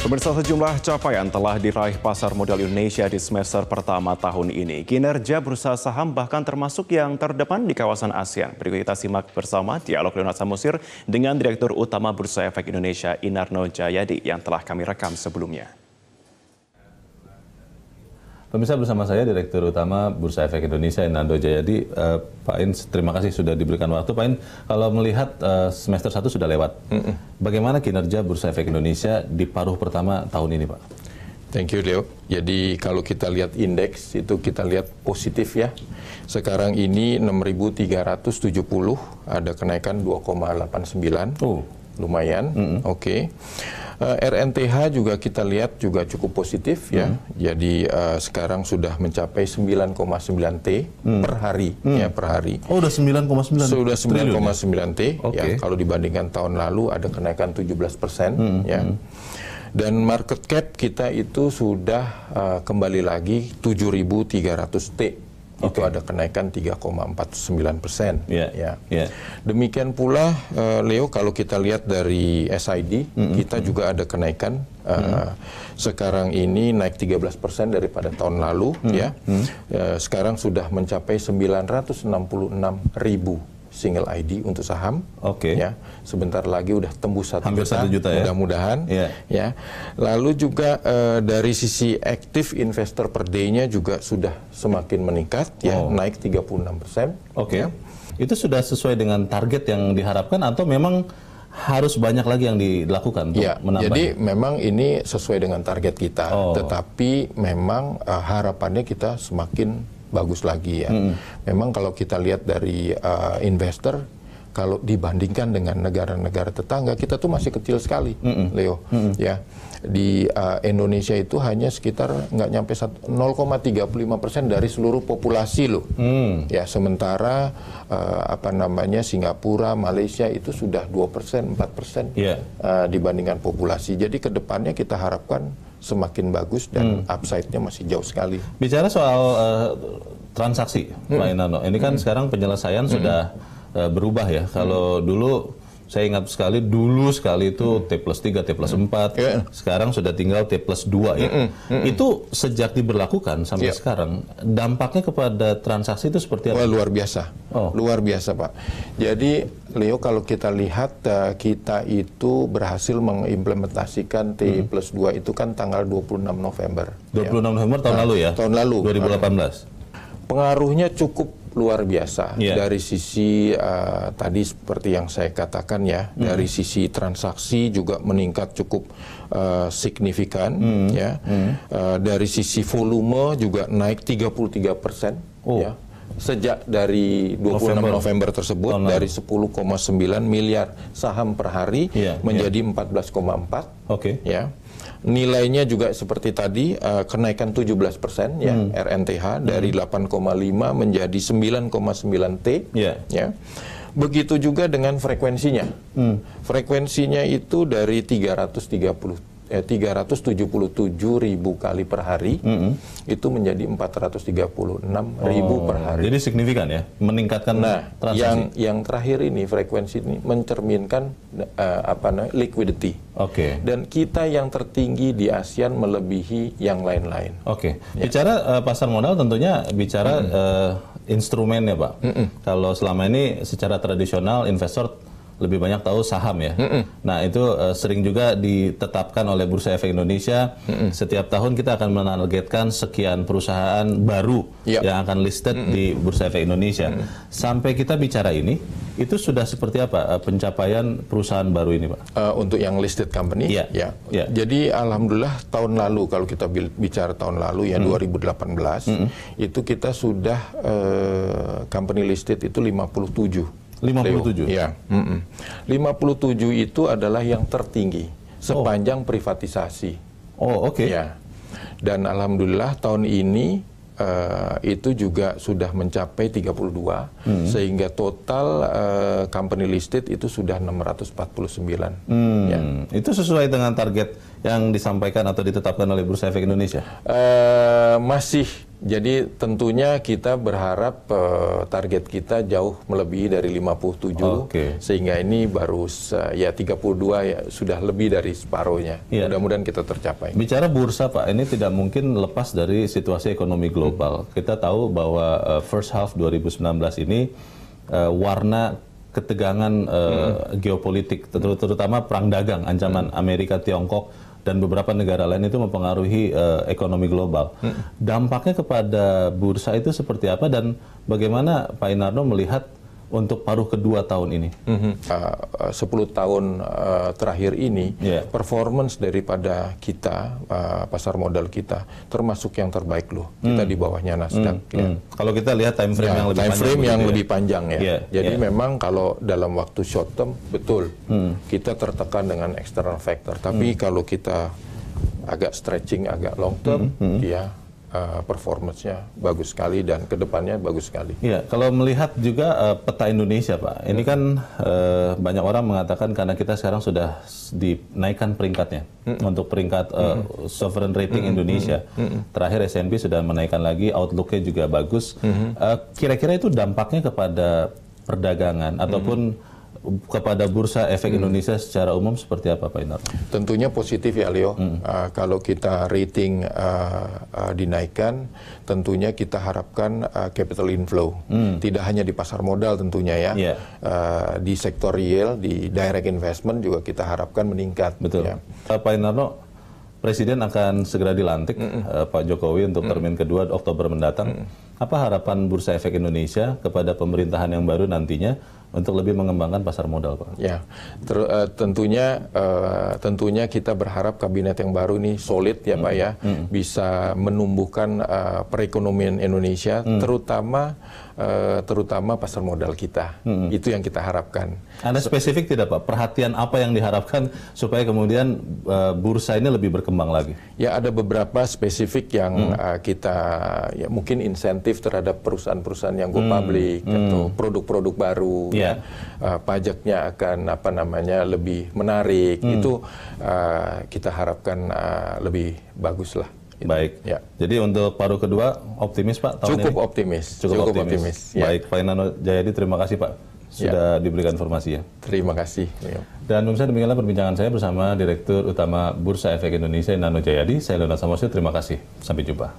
Pemirsa, sejumlah capaian telah diraih pasar modal Indonesia di semester pertama tahun ini. Kinerja bursa saham bahkan termasuk yang terdepan di kawasan ASEAN. Berikut kita simak bersama dialog Leonard Samosir dengan Direktur Utama Bursa Efek Indonesia Inarno Jayadi yang telah kami rekam sebelumnya. Pemirsa, bersama saya Direktur Utama Bursa Efek Indonesia Inarno Jayadi. Pak In, terima kasih sudah diberikan waktu. Pak In, kalau melihat semester 1 sudah lewat, bagaimana kinerja Bursa Efek Indonesia di paruh pertama tahun ini, Pak? Thank you, Leo. Jadi kalau kita lihat indeks itu kita lihat positif ya. Sekarang ini 6.370, ada kenaikan 2,89. Lumayan, oke. RNTH juga kita lihat juga cukup positif ya. Jadi sekarang sudah mencapai 9,9 T per hari ya, per hari. Oh, udah 9,9. Sudah 9,9 T ya. Kalau dibandingkan tahun lalu ada kenaikan 17% ya. Dan market cap kita itu sudah kembali lagi 7.300 T. Itu ada kenaikan 3,49%. Ya. Demikian pula, Leo, kalau kita lihat dari SID, kita juga ada kenaikan. Sekarang ini naik 13% daripada tahun lalu. Sekarang sudah mencapai 966.000 single ID untuk saham. Ya, sebentar lagi udah tembus 1 juta, ya? Mudah-mudahan. Ya. Lalu juga dari sisi aktif investor per day-nya juga sudah semakin meningkat, ya, naik 36%. Ya. Itu sudah sesuai dengan target yang diharapkan atau memang harus banyak lagi yang dilakukan untuk menambah? Jadi memang ini sesuai dengan target kita, tetapi memang harapannya kita semakin bagus lagi ya. Memang kalau kita lihat dari investor, kalau dibandingkan dengan negara-negara tetangga, kita tuh masih kecil sekali, Leo. Ya, di Indonesia itu hanya sekitar nggak nyampe 0,35% dari seluruh populasi loh. Ya, sementara Singapura, Malaysia itu sudah 2%, 4% dibandingkan populasi. Jadi kedepannya kita harapkan semakin bagus dan upside-nya masih jauh sekali. Bicara soal transaksi, Pak Inarno, ini kan sekarang penyelesaian sudah berubah ya. Kalau dulu saya ingat sekali, itu T+3, T+4, sekarang sudah tinggal T+2 ya. Itu sejak diberlakukan sampai sekarang, dampaknya kepada transaksi itu seperti apa? Wah, luar biasa. Luar biasa, Pak. Jadi, Leo, kalau kita lihat, kita itu berhasil mengimplementasikan T+2 itu kan tanggal 26 November. 26 November tahun lalu ya? Tahun lalu. 2018. Pengaruhnya cukup luar biasa dari sisi tadi seperti yang saya katakan ya, dari sisi transaksi juga meningkat cukup signifikan ya. Dari sisi volume juga naik 33% ya. Sejak dari 26 November tersebut, dari 10,9 miliar saham per hari menjadi 14,4 ya. Nilainya juga seperti tadi, kenaikan 17% ya, RNTH dari 8,5 menjadi 9,9 T ya. Begitu juga dengan frekuensinya. Frekuensinya itu dari 377.000 kali per hari itu menjadi 436.000 per hari. Jadi signifikan ya, meningkatkan transaksi. Yang terakhir ini frekuensi ini mencerminkan liquidity. Dan kita yang tertinggi di ASEAN melebihi yang lain-lain. Bicara pasar modal tentunya bicara instrumennya, Pak. Kalau selama ini secara tradisional investor lebih banyak tahu saham ya. Nah, itu sering juga ditetapkan oleh Bursa Efek Indonesia. Setiap tahun kita akan menargetkan sekian perusahaan baru yang akan listed di Bursa Efek Indonesia. Sampai kita bicara ini, itu sudah seperti apa pencapaian perusahaan baru ini, Pak? Untuk yang listed company? Jadi alhamdulillah tahun lalu, kalau kita bicara tahun lalu ya, 2018, itu kita sudah company listed itu 57. 57? Ya. 57 itu adalah yang tertinggi sepanjang privatisasi. Ya. Dan alhamdulillah tahun ini itu juga sudah mencapai 32, sehingga total company listed itu sudah 649. Ya. Itu sesuai dengan target yang disampaikan atau ditetapkan oleh Bursa Efek Indonesia? Masih Jadi tentunya kita berharap target kita jauh melebihi dari 57, sehingga ini baru ya 32 ya sudah lebih dari separuhnya. Mudah-mudahan kita tercapai. Bicara bursa Pak, ini tidak mungkin lepas dari situasi ekonomi global. Kita tahu bahwa first half 2019 ini warna ketegangan geopolitik, terutama perang dagang, ancaman Amerika, Tiongkok, dan beberapa negara lain itu mempengaruhi ekonomi global. Dampaknya kepada bursa itu seperti apa dan bagaimana Pak Inarno melihat untuk paruh kedua tahun ini? 10 tahun terakhir ini, performance daripada kita, pasar modal kita, termasuk yang terbaik loh. Kita di bawahnya Nasdaq. Kalau kita lihat time frame yang lebih panjang. Jadi memang kalau dalam waktu short term, betul, kita tertekan dengan external factor. Tapi kalau kita agak stretching, agak long term, performance-nya bagus sekali dan kedepannya bagus sekali. Iya, kalau melihat juga peta Indonesia Pak, ini kan banyak orang mengatakan karena kita sekarang sudah dinaikkan peringkatnya untuk peringkat sovereign rating Indonesia. Terakhir S&P sudah menaikkan lagi, outlook-nya juga bagus. Kira-kira itu dampaknya kepada perdagangan ataupun kepada bursa efek Indonesia secara umum seperti apa Pak Inarno? Tentunya positif ya Leo. Kalau kita rating dinaikkan, tentunya kita harapkan capital inflow. Tidak hanya di pasar modal tentunya ya. Di sektor real, di direct investment juga kita harapkan meningkat. Betul. Pak Inarno, Presiden akan segera dilantik Pak Jokowi untuk termin kedua Oktober mendatang. Apa harapan Bursa Efek Indonesia kepada pemerintahan yang baru nantinya untuk lebih mengembangkan pasar modal, Pak? Ya, tentunya kita berharap kabinet yang baru ini solid ya Pak ya, bisa menumbuhkan perekonomian Indonesia, terutama pasar modal kita. Itu yang kita harapkan. Ada spesifik tidak Pak? Perhatian apa yang diharapkan supaya kemudian bursa ini lebih berkembang lagi? Ya, ada beberapa spesifik yang kita ya mungkin insentif terhadap perusahaan-perusahaan yang go public atau produk-produk baru. Pajaknya akan lebih menarik. Itu kita harapkan lebih bagus lah. Baik. Jadi untuk paruh kedua optimis Pak tahun Cukup ini? optimis. Cukup optimis. Baik, Pak Inarno Jayadi, terima kasih Pak sudah diberikan informasi ya. Terima kasih. Dan pemirsa, demikianlah perbincangan saya bersama Direktur Utama Bursa Efek Indonesia Inarno Jayadi. Saya Leonard Samosir, terima kasih. Sampai jumpa.